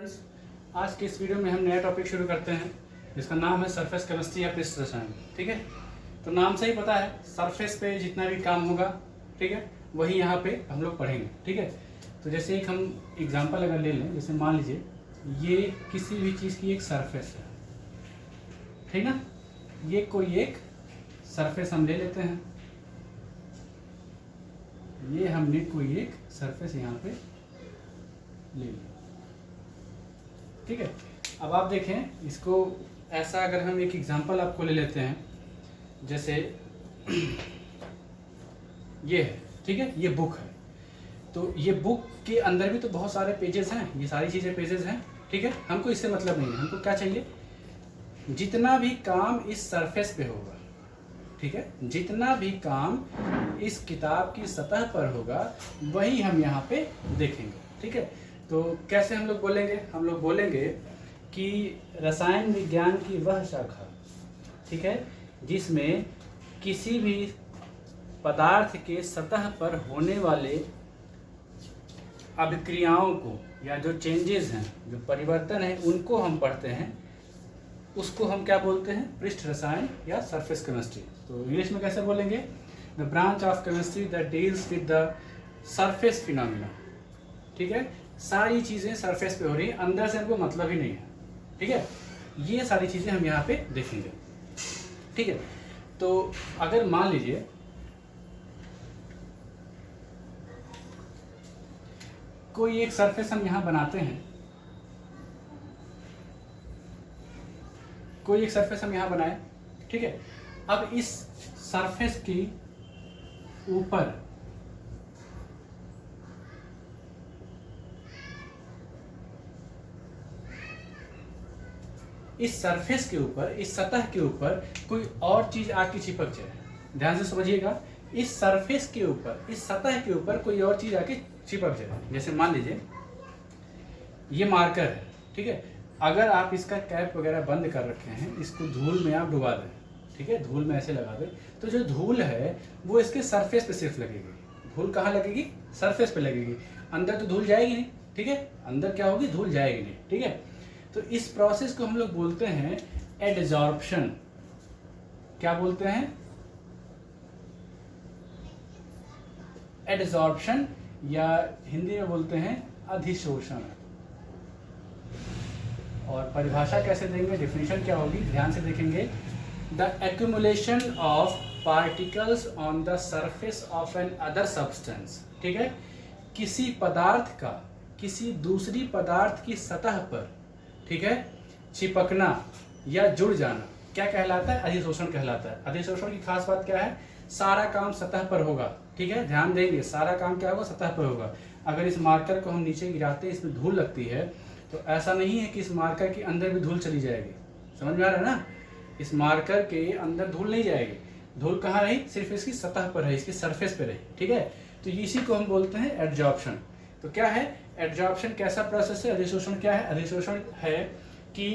Friends, आज के इस वीडियो में हम नया टॉपिक शुरू करते हैं जिसका नाम है सरफेस केमिस्ट्री या पृष्ठ रसायन। ठीक है, तो नाम से ही पता है सरफेस पे जितना भी काम होगा, ठीक है, वही यहाँ पे हम लोग पढ़ेंगे। ठीक है, तो जैसे एक हम एग्जांपल अगर ले लें, जैसे मान लीजिए ये किसी भी चीज़ की एक सरफेस है, ठीक ना, ये कोई एक सरफेस हम ले लेते हैं, ये हमने कोई एक सरफेस यहाँ पे ले लिया। ठीक है, अब आप देखें इसको ऐसा, अगर हम एक एग्जांपल आपको ले लेते हैं, जैसे ये है, ठीक है, ये बुक है, तो ये बुक के अंदर भी तो बहुत सारे पेजेस हैं, ये सारी चीज़ें पेजेस हैं। ठीक है, हमको इससे मतलब नहीं है, हमको क्या चाहिए, जितना भी काम इस सरफेस पे होगा, ठीक है, जितना भी काम इस किताब की सतह पर होगा वही हम यहाँ पे देखेंगे। ठीक है, तो कैसे हम लोग बोलेंगे, हम लोग बोलेंगे कि रसायन विज्ञान की वह शाखा, ठीक है, जिसमें किसी भी पदार्थ के सतह पर होने वाले अभिक्रियाओं को या जो चेंजेस हैं, जो परिवर्तन है, उनको हम पढ़ते हैं, उसको हम क्या बोलते हैं, पृष्ठ रसायन या सरफेस केमिस्ट्री। तो इंग्लिश में कैसे बोलेंगे, the branch of chemistry that deals with the surface phenomena. ठीक है, सारी चीज़ें सरफेस पे हो रही हैं, अंदर से हमको मतलब ही नहीं है। ठीक है, ये सारी चीज़ें हम यहाँ पे देखेंगे। ठीक है, तो अगर मान लीजिए कोई एक सरफेस हम यहाँ बनाते हैं, कोई एक सरफेस हम यहाँ बनाए, ठीक है, अब इस सरफेस की ऊपर इस सरफेस के ऊपर, इस सतह के ऊपर कोई और चीज आके चिपक जाए। ध्यान से समझिएगा, इस सरफेस के ऊपर, इस सतह के ऊपर कोई और चीज आके चिपक जाए। जैसे मान लीजिए ये मार्कर है, ठीक है, अगर आप इसका कैप वगैरह बंद कर रखे हैं, इसको धूल में आप डुबा दें, ठीक है, धूल में ऐसे लगा दें, तो जो धूल है वो इसके सरफेस पे सिर्फ लगेगी। धूल कहाँ लगेगी, सरफेस पे लगेगी, अंदर तो धूल जाएगी नहीं। ठीक है, अंदर क्या होगी, धूल जाएगी नहीं। ठीक है, तो इस प्रोसेस को हम लोग बोलते हैं एडजॉर्प्शन। क्या बोलते हैं, एडजॉर्प्शन, या हिंदी में बोलते हैं अधिशोषण। और परिभाषा कैसे देंगे, डेफिनेशन क्या होगी, ध्यान से देखेंगे, the accumulation of particles on the surface of an other substance. ठीक है, किसी पदार्थ का किसी दूसरी पदार्थ की सतह पर, ठीक है, चिपकना या जुड़ जाना क्या कहलाता है, अधिशोषण कहलाता है। अधिशोषण की खास बात क्या है, सारा काम सतह पर होगा। ठीक है, ध्यान देंगे, सारा काम क्या होगा, सतह पर होगा। अगर इस मार्कर को हम नीचे गिराते हैं, इसमें धूल लगती है, तो ऐसा नहीं है कि इस मार्कर के अंदर भी धूल चली जाएगी। समझ में आ रहा है ना, इस मार्कर के अंदर धूल नहीं जाएगी। धूल कहाँ रही, सिर्फ इसकी सतह पर है, इसकी सरफेस पे रही। ठीक है, तो इसी को हम बोलते हैं एडजॉर्प्शन। तो क्या है एडजॉर्प्शन, कैसा प्रोसेस है, अधिशोषण क्या है, अधिशोषण है कि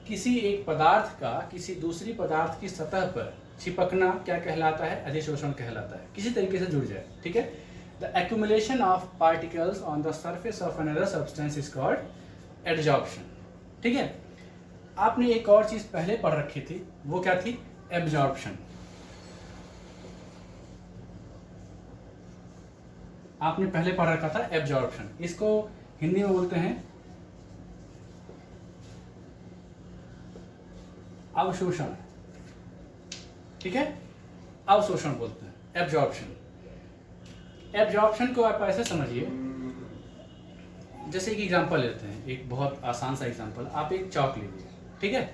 किसी एक पदार्थ का किसी दूसरी पदार्थ की सतह पर चिपकना क्या कहलाता है, अधिशोषण कहलाता है, किसी तरीके से जुड़ जाए। ठीक है, the accumulation of particles on the surface of another substance is called adsorption. ठीक है, आपने एक और चीज पहले पढ़ रखी थी, वो क्या थी, एब्जॉर्प्शन। आपने पहले पढ़ रखा था एब्जॉर्प्शन, इसको हिंदी में बोलते हैं अवशोषण। ठीक है, अवशोषण बोलते हैं एब्जॉर्प्शन। एब्जॉर्प्शन को आप ऐसे समझिए, जैसे एक एग्जांपल लेते हैं, एक बहुत आसान सा एग्जांपल, आप एक चौक लीजिए। ठीक है,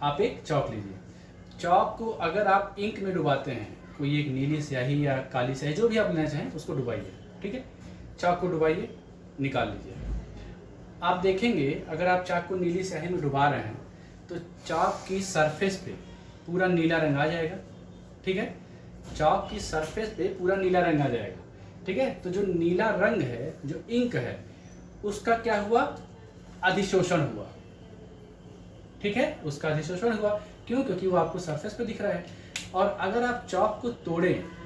आप एक चौक लीजिए, चौक को अगर आप इंक में डुबाते हैं, कोई एक नीली स्याही या काली स्याही जो भी आप लेना चाहें उसको डुबाइए। ठीक है, चाक को डुबाइए, निकाल लीजिए। आप देखेंगे अगर आप चाक को नीली स्याही में डुबा रहे हैं तो चाक की सरफेस पे पूरा नीला रंग आ जाएगा। ठीक है, चाक की सरफेस पे पूरा नीला रंग आ जाएगा। ठीक है, तो जो नीला रंग है, जो इंक है, उसका क्या हुआ, अधिशोषण हुआ। ठीक है, उसका अधिशोषण हुआ, क्यों, क्योंकि वो आपको सरफेस पे दिख रहा है। और अगर आप चौक को तोड़ें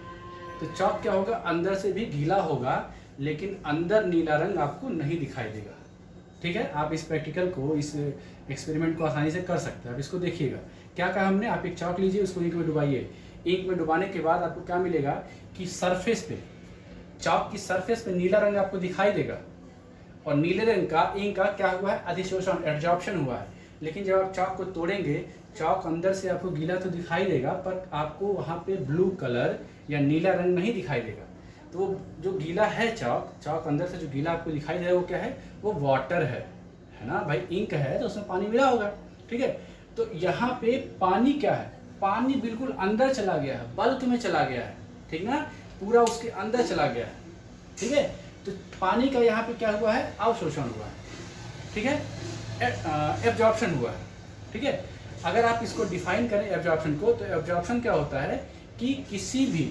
तो चौक क्या होगा, अंदर से भी गीला होगा, लेकिन अंदर नीला रंग आपको नहीं दिखाई देगा। ठीक है, आप इस प्रैक्टिकल को, इस एक्सपेरिमेंट को आसानी से कर सकते हैं। आप इसको देखिएगा, क्या कहा हमने, आप एक चॉक लीजिए, उसको इंक में डुबाइए। इंक में डुबाने के बाद आपको क्या मिलेगा कि सरफेस पे, चॉक की सरफेस पे नीला रंग आपको दिखाई देगा, और नीले रंग का इंक का क्या हुआ है, अधिशोषण, एब्जॉर्प्शन हुआ है। लेकिन जब आप चॉक को तोड़ेंगे, चॉक अंदर से आपको गीला तो दिखाई देगा, पर आपको वहाँ पे ब्लू कलर या नीला रंग नहीं दिखाई देगा। तो वो जो गीला है चॉक अंदर से जो गीला आपको दिखाई दे रहा है वो क्या है, वो वाटर है ना भाई, इंक है तो उसमें पानी मिला होगा। ठीक है, तो यहाँ पे पानी क्या है, पानी बिल्कुल अंदर चला गया है, बल्क में चला गया है, ठीक ना, पूरा उसके अंदर चला गया है। ठीक है, तो पानी का यहाँ पे क्या हुआ है, अवशोषण हुआ है। ठीक है, एब्जॉर्प्शन हुआ है। ठीक है, अगर आप इसको डिफाइन करें एब्जॉर्प्शन को, तो एब्जॉर्प्शन क्या होता है कि किसी भी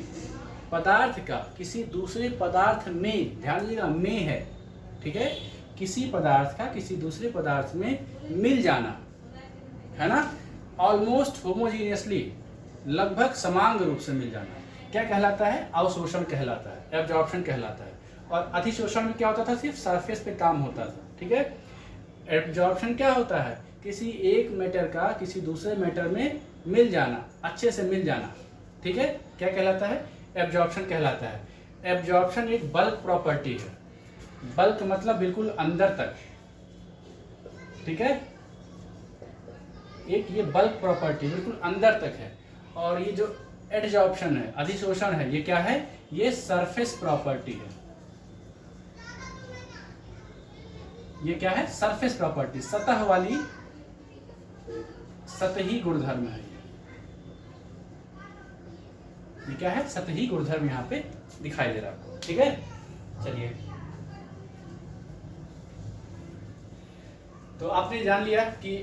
पदार्थ का किसी दूसरे पदार्थ में, ध्यान दीजिएगा में है, ठीक है, किसी पदार्थ का किसी दूसरे पदार्थ में मिल जाना, है ना, ऑलमोस्ट होमोजीनियसली, लगभग समान रूप से मिल जाना, क्या कहलाता है, अवशोषण कहलाता है, एब्जॉर्प्शन कहलाता है। और अधिशोषण में क्या होता था, सिर्फ सरफेस पे काम होता था। ठीक है, एब्जॉर्प्शन क्या होता है, किसी एक मैटर का किसी दूसरे मैटर में मिल जाना, अच्छे से मिल जाना। ठीक है, क्या कहलाता है, एब्जॉर्प्शन कहलाता है। एब्जॉर्प्शन एक बल्क प्रॉपर्टी है, बल्क मतलब बिल्कुल अंदर तक। ठीक है, एक ये बल्क प्रॉपर्टी बिल्कुल अंदर तक है। और ये जो एडजॉर्प्शन है, अधिशोषण है, ये क्या है, ये सरफेस प्रॉपर्टी है। ये क्या है, सरफेस प्रॉपर्टी, सतह वाली, सतही गुणधर्म है। ये क्या है, सतही गुणधर्म यहाँ पे दिखाई दे रहा है आपको। ठीक है, चलिए, तो आपने जान लिया कि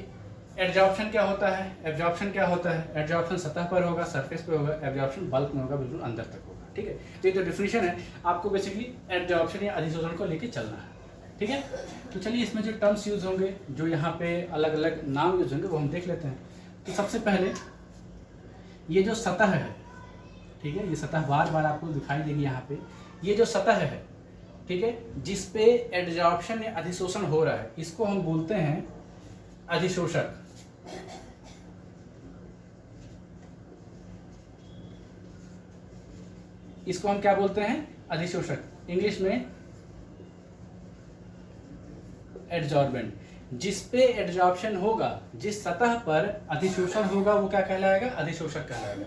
एडजॉर्प्शन क्या होता है, एब्जॉर्प्शन क्या होता है। एडजॉर्प्शन सतह पर होगा, सरफेस पे होगा, एब्जॉर्प्शन बल्क में होगा, बिल्कुल अंदर तक होगा। ठीक है, तो ये जो डिफिनेशन है, आपको बेसिकली एडजॉर्प्शन या अधिशोषण को लेके चलना है। ठीक है, तो चलिए इसमें जो टर्म्स यूज होंगे, जो यहाँ पे अलग अलग नाम यूज होंगे, वो हम देख लेते हैं। तो सबसे पहले ये जो सतह है, ठीक है, ये सतह बार बार आपको दिखाई देगी यहाँ पे, ये जो सतह है, ठीक है, जिस पे एडजॉर्प्शन या अधिशोषण हो रहा है, इसको हम बोलते हैं अधिशोषक। इसको हम क्या बोलते हैं, अधिशोषक, इंग्लिश में एडजॉर्बेंट। जिस पे एडजॉर्प्शन होगा, जिस सतह पर अधिशोषण होगा, वो क्या कहलाएगा, अधिशोषक कहलाएगा।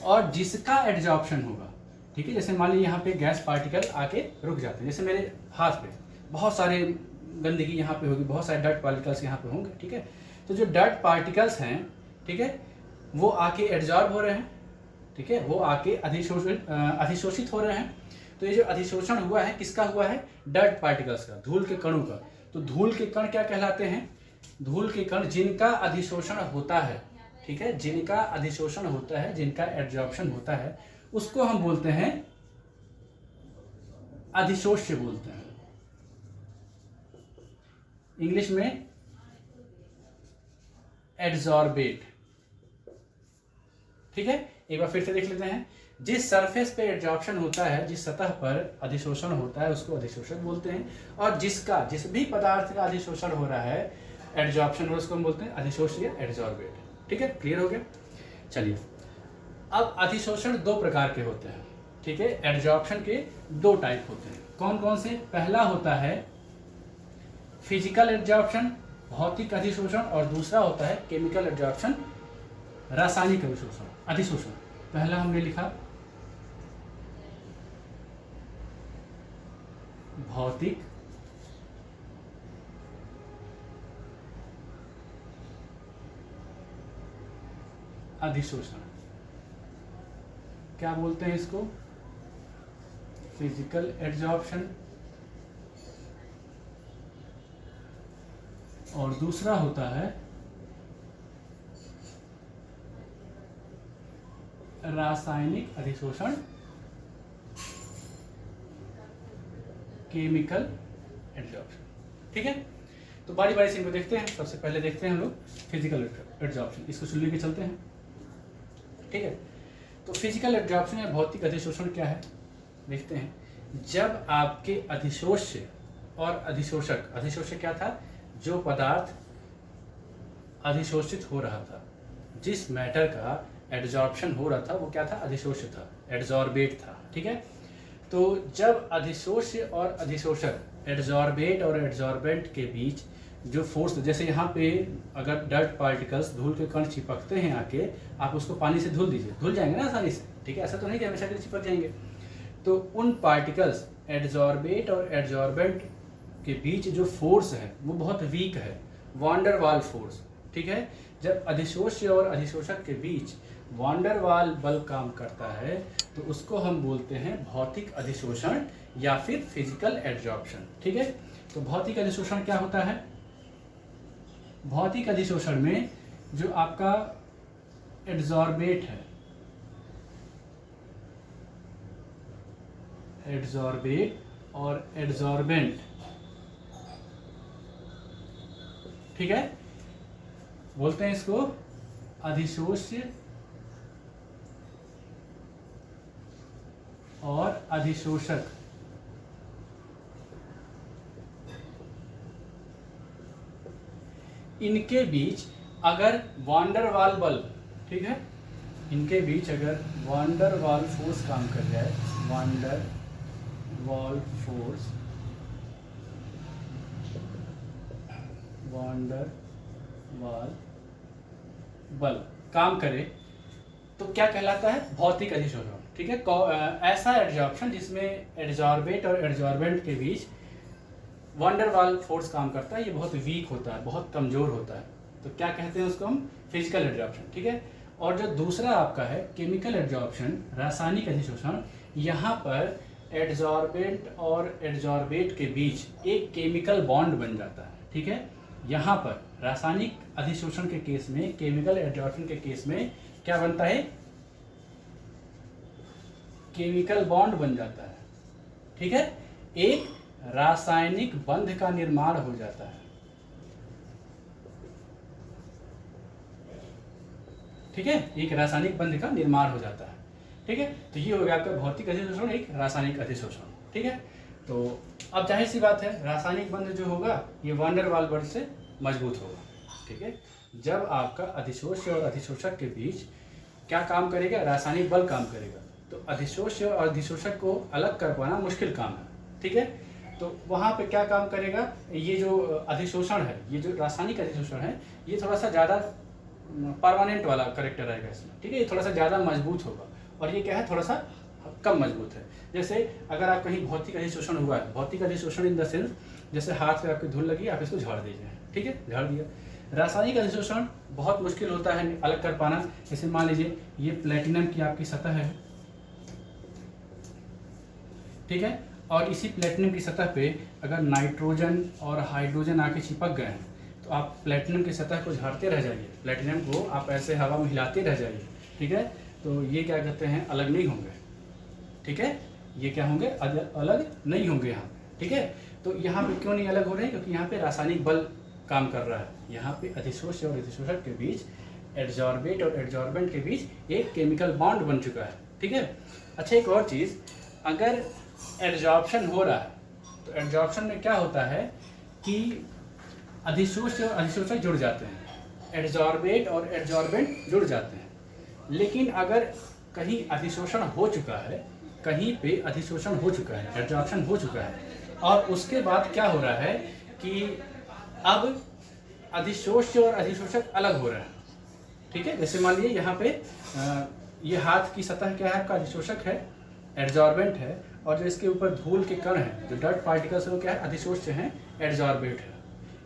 और जिसका एडजॉर्प्शन होगा, ठीक है, जैसे मान लीजिए यहाँ पे गैस पार्टिकल आके रुक जाते हैं, जैसे मेरे हाथ पे बहुत सारे गंदगी यहाँ पे होगी, बहुत सारे डर्ट पार्टिकल्स यहाँ पे होंगे। ठीक है, तो जो डर्ट पार्टिकल्स हैं, ठीक है, वो आके एडजॉर्ब हो रहे हैं, ठीक है, वो आके अधिशोषित हो रहे हैं। तो ये जो अधिशोषण हुआ है, किसका हुआ है, डर्ट पार्टिकल्स का, धूल के कणों का। तो धूल के कण क्या कहलाते हैं, धूल के कण जिनका अधिशोषण होता है, ठीक है, जिनका अधिशोषण होता है, जिनका एब्जॉर्प्शन होता है, उसको हम बोलते हैं अधिशोष्य बोलते हैं, इंग्लिश में एड्सॉर्बेट। ठीक है, एक बार फिर से देख लेते हैं। जिस सरफेस पे एब्जॉर्प्शन होता है, जिस सतह पर अधिशोषण होता है, उसको अधिशोषक बोलते हैं। और जिस भी पदार्थ का अधिशोषण हो रहा है, एब्जॉर्प्शन, और उसको हम बोलते हैं अधिशोष्य या एड्सॉर्बेट। ठीक है, क्लियर हो गया। चलिए, अब अधिशोषण दो प्रकार के होते हैं। ठीक है, एब्जॉर्प्शन के दो टाइप होते हैं। कौन कौन से, पहला होता है फिजिकल एब्जॉर्प्शन, भौतिक अधिशोषण, और दूसरा होता है केमिकल एब्जॉर्प्शन, रासायनिक अधिशोषण। पहला हमने लिखा भौतिक अधिशोषण, क्या बोलते हैं इसको, फिजिकल एब्जॉर्प्शन। और दूसरा होता है रासायनिक अधिशोषण, केमिकल एब्जॉर्प्शन। ठीक है, तो बारी बारी से इनको देखते हैं। सबसे पहले देखते हैं हम लोग फिजिकल एब्जॉर्प्शन, इसको सुन लेके चलते हैं। ठीक है, तो फिजिकल एब्जॉर्प्शन या भौतिक अधिशोषण क्या है, देखते हैं। जब आपके अधिशोष्य और अधिशोषक, अधिशोषक क्या था, जो पदार्थ अधिशोषित हो रहा था, जिस मैटर का एड्जॉर्प्शन हो रहा था वो क्या था, अधिशोष्य था, एड्जॉर्बेट था। ठीक है, तो जब अधिशोष्य और अधिशोषक, एड्जॉर्बेट और एड्जॉर्बेंट के बीच जो फोर्स, जैसे यहाँ पे अगर डर्ट पार्टिकल्स, धूल के कण चिपकते हैं आके, आप उसको पानी से धुल दीजिए, धुल जाएंगे ना आसानी से। ठीक है, ऐसा तो नहीं कि हमेशा के लिए चिपक जाएंगे। तो उन पार्टिकल्स एड्जॉर्बेट और एड्जॉर्बेंट के बीच जो फोर्स है वो बहुत वीक है, वान डर वाल फोर्स। ठीक है, जब अधिशोष्य और अधिशोषक के बीच वान डर वाल बल काम करता है तो उसको हम बोलते हैं भौतिक अधिशोषण या फिर फिजिकल एड्जॉर्प्शन। ठीक है, तो भौतिक अधिशोषण क्या होता है? भौतिक अधिशोषण में जो आपका एड्जॉर्बेट है, एड्जॉर्बेट और एड्जॉर्बेंट, ठीक है, बोलते हैं इसको अधिशोष्य और अधिशोषक। इनके बीच अगर वान डर वाल बल, ठीक है, इनके बीच अगर वान डर वाल फोर्स काम कर जाए, वान डर वाल फोर्स, वान डर वाल बल काम करे तो क्या कहलाता है? भौतिक अधिशोषण। ठीक है, ऐसा एड्जॉर्प्शन जिसमें एड्जॉर्बेट और एड्जॉर्बेंट के बीच वान डर वाल फोर्स काम करता है, ये बहुत वीक होता है, बहुत कमजोर होता है, तो क्या कहते हैं उसको हम? Physical adsorption. ठीक है, और जो दूसरा आपका है केमिकल एड्जॉर्प्शन, रासायनिक अधिशोषण, यहाँ पर एड्जॉर्बेंट और एड्जॉर्बेट के बीच एक केमिकल बॉन्ड बन जाता है। ठीक है, यहाँ पर रासायनिक अधिशोषण के केस में, केमिकल एड्जॉर्प्शन के केस में क्या बनता है? केमिकल बॉन्ड बन जाता है। ठीक है, एक रासायनिक बंध का निर्माण हो जाता है। ठीक है, एक रासायनिक बंध का निर्माण हो जाता है। ठीक है, तो ये हो गया आपका भौतिक अधिशोषण, एक रासायनिक अधिशोषण। ठीक है, तो अब जाहिर सी बात है रासायनिक बंध जो होगा ये वान डर वाल बल से मजबूत होगा। ठीक है, जब आपका अधिशोष्य और अधिशोषक के बीच क्या काम करेगा? रासायनिक बल काम करेगा, तो अधिशोष्य और अधिशोषक को अलग कर पाना मुश्किल काम है। ठीक है, तो वहाँ पे क्या काम करेगा? ये जो अधिशोषण है, ये जो रासायनिक अधिशोषण है, ये थोड़ा सा ज़्यादा परमानेंट वाला करेक्टर रहेगा इसमें। ठीक है, ये थोड़ा सा ज़्यादा मजबूत होगा, और ये क्या है? थोड़ा सा कम मजबूत है। जैसे अगर आप कहीं भौतिक अधिशोषण हुआ है, भौतिक अधिशोषण इन द सेंस जैसे हाथ पे आपकी धूल लगी, आप इसको झाड़ दीजिए। ठीक है, झाड़ दिया। रासायनिक अधिशोषण बहुत मुश्किल होता है अलग कर पाना। जैसे मान लीजिए ये प्लेटिनम की आपकी सतह है, ठीक है, और इसी प्लेटिनम की सतह पे अगर नाइट्रोजन और हाइड्रोजन आके चिपक गए हैं तो आप प्लेटिनम की सतह को झाड़ते रह जाइए, प्लेटिनम को आप ऐसे हवा में हिलाते रह जाइए। ठीक है, तो ये क्या कहते हैं? अलग नहीं होंगे। ठीक है, ये क्या होंगे? अलग नहीं होंगे यहाँ। ठीक है, तो यहाँ पे क्यों नहीं अलग हो रहे हैं? क्योंकि यहाँ पे रासायनिक बल काम कर रहा है। यहाँ पे अधिशोष्य और अधिशोषक के बीच, एड्जॉर्बेट और एड्जॉर्बेंट के बीच एक केमिकल बॉन्ड बन चुका है। ठीक है, अच्छा एक और चीज़, अगर एड्जॉर्प्शन हो रहा है तो एड्जॉर्प्शन में क्या होता है कि अधिशोष्य और अधिशोषक जुड़ जाते हैं, एड्जॉर्बेट और एड्जॉर्बेंट जुड़ जाते हैं। लेकिन अगर कहीं अधिशोषण हो चुका है, कहीं पे अधिशोषण हो चुका है, एड्जॉर्प्शन हो चुका है, और उसके बाद क्या हो रहा है कि अब अधिशोष्य और अधिशोषक अलग हो रहा है। ठीक है, जैसे मान लीजिए यहाँ पे ये हाथ की सतह क्या है? आपका अधिशोषक है, एड्जॉर्बेंट है, और जो इसके ऊपर धूल के कण हैं, जो डर्ट पार्टिकल्स हैं, वो क्या है? अधिशोष्य हैं, एड्जॉर्बेट है।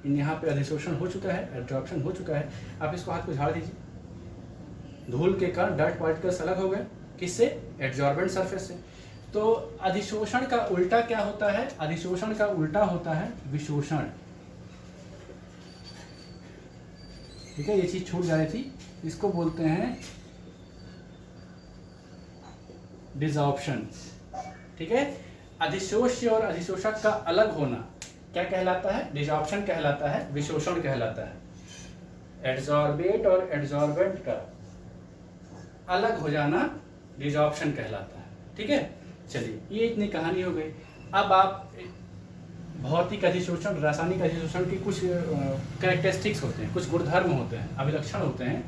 इन यहाँ पे अधिशोषण हो चुका है, एड्जॉर्प्शन हो चुका है। आप इसको हाथ को झाड़ दीजिए, धूल के कण, डर्ट पार्टिकल्स अलग हो गए, किससे? एड्जॉर्बेंट सरफेस से। तो अधिशोषण का उल्टा क्या होता है? अधिशोषण का उल्टा होता है विशोषण। ठीक है, ये चीज छूट जा रही थी, इसको बोलते हैं डिसॉर्प्शन। ठीक है, अधिशोष्य और अधिशोषक का अलग होना क्या कहलाता है? डिसॉर्प्शन कहलाता है, विशोषण कहलाता है। एड्जॉर्बेट और एड्जॉर्बेंट का अलग हो जाना डिसॉर्प्शन कहलाता है। ठीक है, चलिए ये इतनी कहानी हो गई। अब आप भौतिक अधिशोषण, रासायनिक अधिशोषण की कुछ कैरेक्टरिस्टिक्स होते हैं, कुछ गुणधर्म होते हैं, अभिलक्षण होते हैं,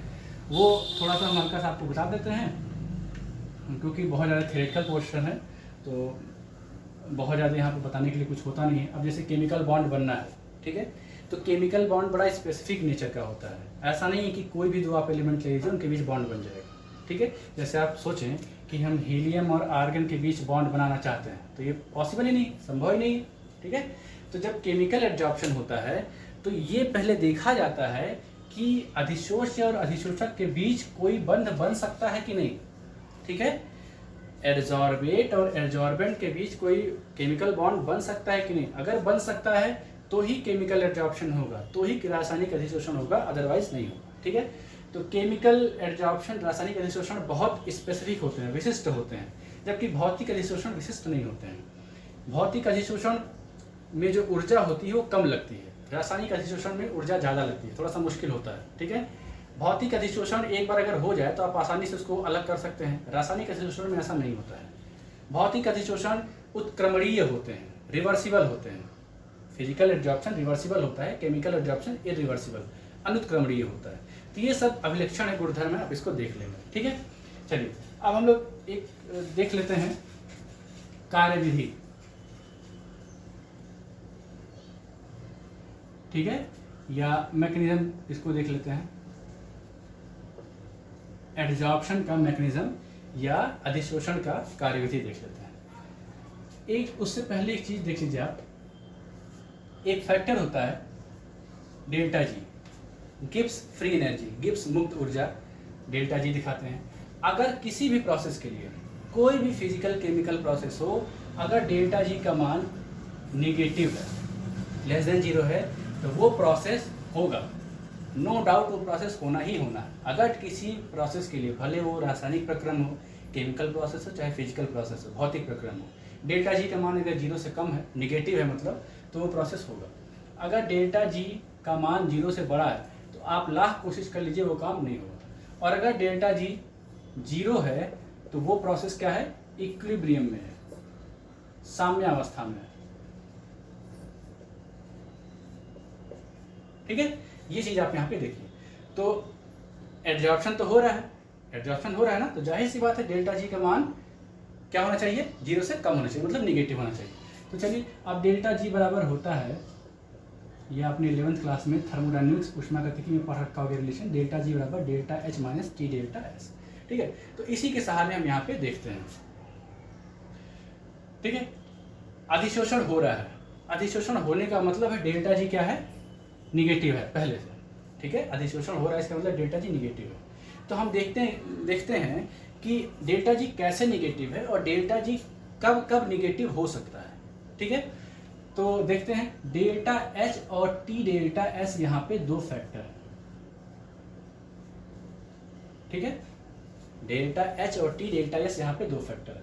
वो थोड़ा सा हम हल्का सा आपको बता देते हैं, क्योंकि बहुत ज़्यादा थ्योरेटिकल पोर्शन है तो बहुत ज़्यादा यहाँ पर बताने के लिए कुछ होता नहीं है। अब जैसे केमिकल बॉन्ड बनना है, ठीक है, तो केमिकल बॉन्ड बड़ा स्पेसिफिक नेचर का होता है। ऐसा नहीं है कि कोई भी दो आप एलिमेंट ले लीजिए उनके बीच बॉन्ड बन जाएगा, ठीक है। जैसे आप सोचें कि हम हीलियम और आर्गन के बीच बॉन्ड बनाना चाहते हैं तो ये पॉसिबल ही नहीं, संभव ही नहीं, ठीक है। तो जब केमिकल एडजॉर्प्शन होता है तो ये पहले देखा जाता है कि अधिशोष्य और अधिशोषक के बीच कोई बंध बन सकता है कि नहीं, ठीक है। एडजॉर्बेट और एडजॉर्बेंट के बीच कोई केमिकल बॉन्ड बन सकता है कि नहीं, अगर बन सकता है तो ही केमिकल एडजॉर्प्शन होगा, तो ही रासायनिक अधिशोषण होगा, अदरवाइज नहीं होगा, ठीक है। तो केमिकल एडजॉर्प्शन, रासायनिक अधिशोषण बहुत स्पेसिफिक होते हैं, विशिष्ट होते हैं, जबकि भौतिक अधिशोषण विशिष्ट नहीं होते हैं। भौतिक अधिशोषण में जो ऊर्जा होती है वो कम लगती है, रासायनिक अधिशोषण में ऊर्जा ज़्यादा लगती है, थोड़ा सा मुश्किल होता है, ठीक है। भौतिक अधिशोषण एक बार अगर हो जाए तो आप आसानी से उसको अलग कर सकते हैं, रासायनिक अधिशोषण में ऐसा नहीं होता है। भौतिक अधिशोषण उत्क्रमणीय होते हैं, रिवर्सिबल होते हैं। फिजिकल एडजॉर्प्शन रिवर्सिबल होता है, केमिकल एडजॉर्प्शन इरिवर्सिबल, अनुत्क्रमणीय होता है। तो ये सब अभिलक्षण है, गुणधर्म है, आप इसको देख लेंगे, ठीक है। चलिए अब हम लोग एक देख लेते हैं कार्यविधि, ठीक है, या मैकेनिज्म, इसको देख लेते हैं एडजॉर्प्शन का मैकेनिज्म या अधिशोषण का कार्यविधि देख लेते हैं। एक उससे पहले एक चीज देख लीजिए आप, एक फैक्टर होता है delta G, Gibbs free energy, Gibbs मुक्त ऊर्जा, डेल्टा जी दिखाते हैं। अगर किसी भी प्रोसेस के लिए, कोई भी फिजिकल केमिकल प्रोसेस हो, अगर डेल्टा जी का मान निगेटिव है, लेस देन 0 है, तो वो प्रोसेस होगा, नो डाउट वो प्रोसेस होना ही होना है। अगर किसी प्रोसेस के लिए, भले वो रासायनिक प्रक्रम हो, केमिकल प्रोसेस हो, चाहे फिजिकल प्रोसेस हो, भौतिक प्रक्रम हो, डेल्टा जी का मान अगर 0 से कम है, निगेटिव है मतलब, तो वो प्रोसेस होगा। अगर डेल्टा जी का मान 0 से बड़ा है तो आप लाख कोशिश कर लीजिए वो काम नहीं होगा। और अगर डेल्टा जी 0 है तो वो प्रोसेस क्या है, इक्विलिब्रियम में है, साम्यावस्था में है, ठीक है। ये चीज आप यहाँ पे देखिए। तो एडजॉर्प्शन तो हो रहा है, एडजॉर्प्शन हो रहा है ना, तो जाहिर सी बात है डेल्टा जी का मान क्या होना चाहिए, 0 से कम होना चाहिए, मतलब निगेटिव होना चाहिए। तो चलिए अब डेल्टा जी बराबर होता है, ये आपने 11th क्लास में थर्मोडायनेमिक्स ऊष्मागतिकी में पढ़ रखा होगा रिलेशन, डेल्टा जी बराबर delta H minus T delta S, ठीक है। तो इसी के सहारे हम यहाँ पे देखते हैं, ठीक है। अधिशोषण हो रहा है, अधिशोषण होने का मतलब है डेल्टा जी क्या है, निगेटिव है पहले से, ठीक है। अधिशोषण हो रहा है इसका मतलब डेल्टा जी निगेटिव है। तो हम देखते हैं कि डेल्टा जी कैसे निगेटिव है और डेल्टा जी कब कब निगेटिव हो सकता है, ठीक है। तो देखते हैं डेल्टा एच और टी डेल्टा एस यहाँ पे दो फैक्टर है, ठीक है। डेल्टा एच और टी डेल्टा एस यहाँ पे दो फैक्टर है।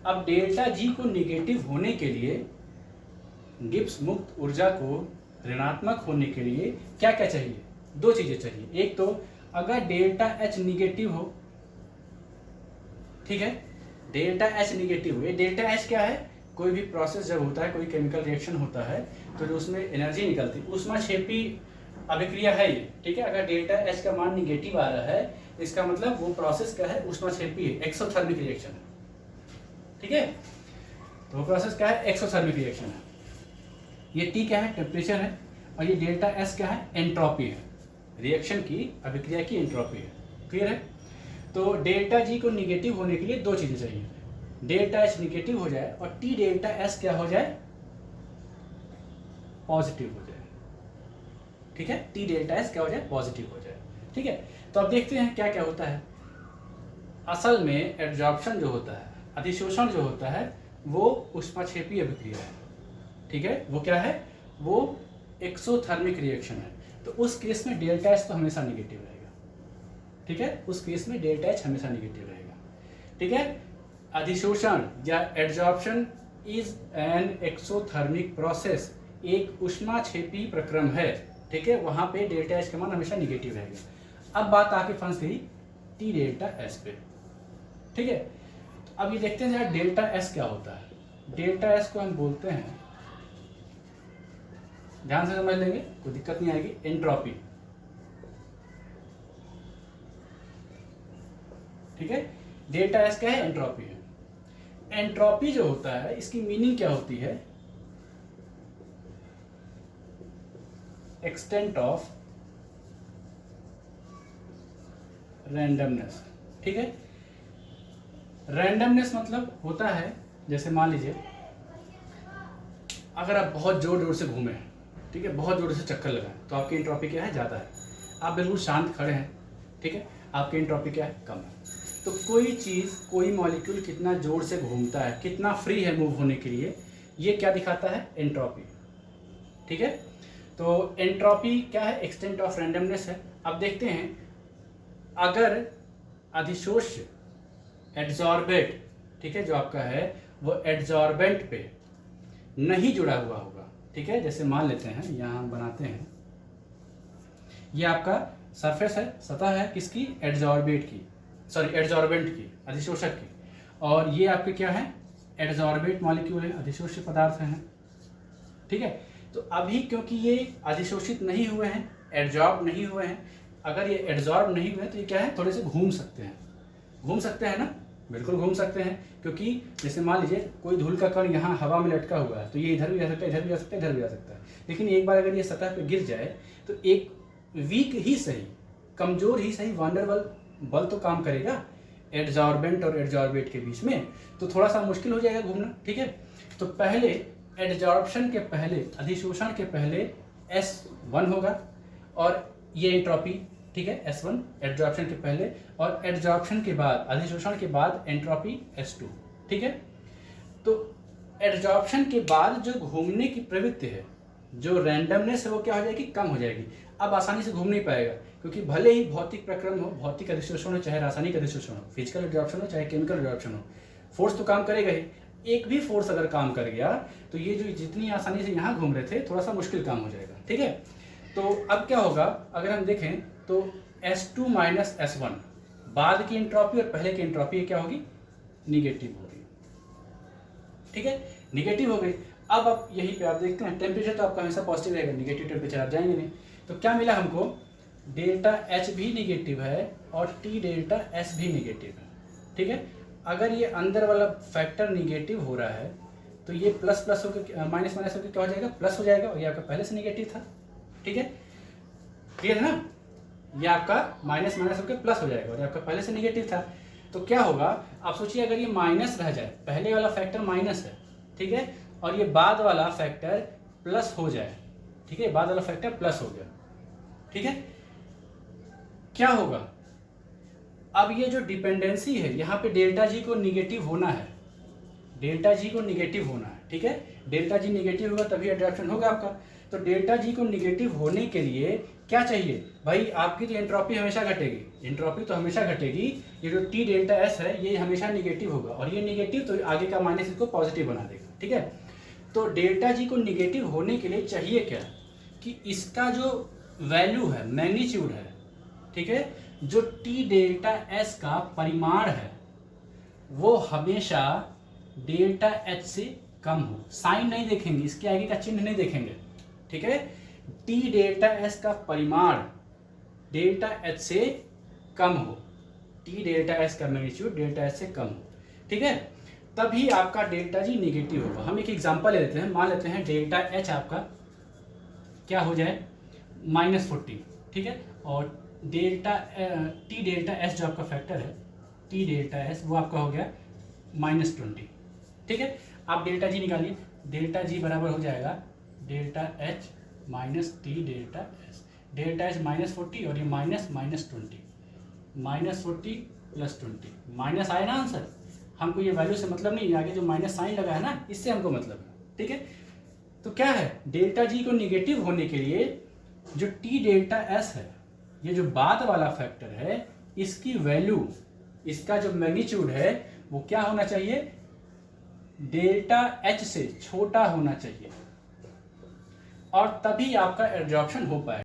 अब डेल्टा जी को निगेटिव होने के लिए, गिब्स मुक्त ऊर्जा को ऋणात्मक होने के लिए क्या क्या चाहिए, दो चीजें चाहिए। एक तो अगर डेल्टा एच निगेटिव हो, ठीक है, डेल्टा एच निगेटिव हो, ये डेल्टा एच क्या है, कोई भी प्रोसेस जब होता है, कोई केमिकल रिएक्शन होता है तो जो उसमें एनर्जी निकलती है, ऊष्माक्षेपी अभिक्रिया है ये, ठीक है। अगर डेल्टा एच का मान निगेटिव आ रहा है इसका मतलब वो प्रोसेस क्या है, ऊष्माक्षेपी है, एक्सोथर्मिक रिएक्शन है, ठीक है। तो वो प्रोसेस क्या है, एक्सोथर्मिक रिएक्शन है। ये टी क्या है, टेम्परेचर है, और ये डेल्टा एस क्या है, एंट्रोपी है, रिएक्शन की अभिक्रिया की एंट्रोपी है, क्लियर है। तो डेल्टा जी को निगेटिव होने के लिए दो चीजें चाहिए, डेल्टा एच निगेटिव हो जाए और टी डेल्टा एस क्या हो जाए, पॉजिटिव हो जाए, ठीक है। टी डेल्टा एस क्या हो जाए, पॉजिटिव हो जाए, ठीक है। तो अब देखते हैं क्या क्या होता है। असल में एडजॉर्प्शन जो होता है, अधिशोषण जो होता है, वो ऊष्माक्षेपी अभिक्रिया है, ठीक है। वो क्या है, वो एक्सोथर्मिक रिएक्शन है। तो उस केस में डेल्टा एच तो हमेशा निगेटिव रहेगा, ठीक है। उस केस में डेल्टा एच हमेशा निगेटिव रहेगा, ठीक है। अधिशोषण या adsorption is an exothermic process, एक ऊष्माक्षेपी प्रक्रम है, ठीक है। वहां पे डेल्टा एच का मान हमेशा निगेटिव रहेगा। अब बात आके फंस गई टी डेल्टा एस पे, ठीक है। तो अब ये देखते हैं जरा डेल्टा एस क्या होता है। डेल्टा एस को हम बोलते हैं ध्यान से समझ लेंगे, कोई दिक्कत नहीं आएगी। एंट्रोपी, ठीक है, डेल्टा एस क्या है, एंट्रोपी है। एंट्रोपी जो होता है इसकी मीनिंग क्या होती है, एक्सटेंट ऑफ रैंडमनेस, ठीक है। रैंडमनेस मतलब होता है, जैसे मान लीजिए अगर आप बहुत जोर जोर से घूमें, ठीक है, बहुत जोर से चक्कर लगाएं, तो आपकी एंट्रोपी क्या है, ज़्यादा है। आप बिल्कुल शांत खड़े हैं, ठीक है, आपकी एंट्रोपी क्या है, कम है। तो कोई चीज़, कोई मॉलिक्यूल कितना जोर से घूमता है, कितना फ्री है मूव होने के लिए, ये क्या दिखाता है, एंट्रोपी, ठीक है। तो एंट्रोपी क्या है, एक्सटेंट ऑफ रैंडमनेस है। अब देखते हैं, अगर अधिशोष एड्जॉर्बेट, ठीक है, जो आपका है वो एड्जॉर्बेंट पे नहीं जुड़ा हुआ होगा, ठीक है, जैसे मान लेते हैं, यहाँ हम बनाते हैं, ये आपका सरफेस है, सतह है किसकी, एड्जॉर्बेट की, सॉरी एड्जॉर्बेंट की, अधिशोषक की, और ये आपके क्या है, एड्जॉर्बेट मॉलिक्यूल है, अधिशोष्य पदार्थ हैं, ठीक है। तो अभी क्योंकि ये अधिशोषित नहीं हुए हैं, एड्जॉर्ब नहीं हुए हैं, अगर ये एड्जॉर्ब नहीं हुए तो ये क्या है, थोड़े से घूम सकते हैं, घूम सकते हैं ना, बिल्कुल घूम सकते हैं, क्योंकि जैसे मान लीजिए कोई धूल का कण यहाँ हवा में लटका हुआ है, तो ये इधर भी जा सकता है, इधर भी जा सकता है, इधर भी जा सकता है। लेकिन एक बार अगर ये सतह पे गिर जाए तो एक वीक ही सही, कमजोर ही सही वांडरवल बल तो काम करेगा एड्जॉर्बेंट और एड्जॉर्बेट के बीच में, तो थोड़ा सा मुश्किल हो जाएगा घूमना, ठीक है। तो पहले एड्जॉर्प्शन के पहले, अधिशोषण के पहले S1 होगा, और ये एंट्रोपी, ठीक है, S1 एड्जॉर्प्शन के पहले, और एड्जॉर्प्शन के बाद, अधिशोषण के बाद एंट्रोपी S2, ठीक है। तो एड्जॉर्प्शन के बाद जो घूमने की प्रवृत्ति है, जो रैंडमनेस है, वो क्या हो जाएगी, कम हो जाएगी। अब आसानी से घूम नहीं पाएगा, क्योंकि भले ही भौतिक प्रक्रम हो, भौतिक अधिशोषण हो, चाहे रासायनिक अधिशोषण हो, फिजिकल एड्जॉर्प्शन हो चाहे केमिकल एड्जॉर्प्शन हो, फोर्स तो काम करेगा ही। एक भी फोर्स अगर काम कर गया तो ये जो जितनी आसानी से यहाँ घूम रहे थे, थोड़ा सा मुश्किल काम हो जाएगा, ठीक है। तो अब क्या होगा, अगर हम देखें तो S2 माइनस S1, बाद की एंट्रोपी और पहले की एंट्रोपी क्या होगी, निगेटिव होगी, ठीक है, निगेटिव हो गई। अब आप यहीं पे आप देखते हैं टेम्परेचर तो आपका हमेशा पॉजिटिव रहेगा, निगेटिव टेम्परेचर आप जाएंगे नहीं। तो क्या मिला हमको, डेल्टा H भी निगेटिव है और T डेल्टा S भी निगेटिव है, ठीक है। अगर ये अंदर वाला फैक्टर निगेटिव हो रहा है तो ये प्लस प्लस होकर माइनस माइनस होकर क्या हो जाएगा, प्लस हो जाएगा, और ये आपका पहले से निगेटिव था, ठीक है, क्लियर है ना। ये आपका माइनस माइनस होकर प्लस हो जाएगा, और ये आपका पहले से निगेटिव था। तो क्या होगा, आप सोचिए अगर ये माइनस रह जाए, पहले वाला फैक्टर माइनस है, ठीक है, और ये बाद वाला फैक्टर प्लस हो जाए, ठीक है, बाद वाला फैक्टर प्लस हो गया, ठीक है, क्या होगा, अब ये जो डिपेंडेंसी है, यहाँ पे डेल्टा जी को निगेटिव होना है, डेल्टा जी को निगेटिव होना है, ठीक है, डेल्टा जी निगेटिव होगा तभी एट्रैक्शन होगा आपका। तो डेल्टा जी को निगेटिव होने के लिए क्या चाहिए भाई, आपकी तो एंट्रोपी हमेशा घटेगी, एंट्रोपी तो हमेशा घटेगी, ये जो T डेल्टा S है ये हमेशा निगेटिव होगा, और ये निगेटिव तो आगे का माइनस इसको पॉजिटिव बना देगा, ठीक है। तो डेल्टा जी को निगेटिव होने के लिए चाहिए क्या, कि इसका जो वैल्यू है, मैग्नीट्यूड है, ठीक है, जो T डेल्टा S का परिमाण है वो हमेशा डेल्टा H से कम हो। साइन नहीं देखेंगे, इसके आगे का चिन्ह नहीं देखेंगे, ठीक है। T डेल्टा S का परिमाण डेल्टा H से कम हो, T डेल्टा S का मैग्नीट्यूड डेल्टा H से कम हो, ठीक है, तभी आपका डेल्टा जी निगेटिव होगा। हम एक एग्जांपल ले लेते हैं, मान लेते हैं डेल्टा H आपका क्या हो जाए, -40, ठीक है, और डेल्टा T डेल्टा S जो आपका फैक्टर है, T डेल्टा S वो आपका हो गया -20, ठीक है। आप डेल्टा जी निकालिए, डेल्टा जी बराबर हो जाएगा delta H minus T delta S, delta H -40 और ये माइनस -20, -40 + 20, माइनस आए ना आंसर। हमको ये वैल्यू से मतलब नहीं, आगे जो माइनस साइन लगा है ना, इससे हमको मतलब है, ठीक है। तो क्या है, डेल्टा जी को निगेटिव होने के लिए जो T डेल्टा S है, ये जो बाद वाला फैक्टर है, इसकी वैल्यू, इसका जो मैग्नीट्यूड है वो क्या होना चाहिए, डेल्टा H से छोटा होना चाहिए, और तभी आपका एड्जॉर्प्शन हो पाए।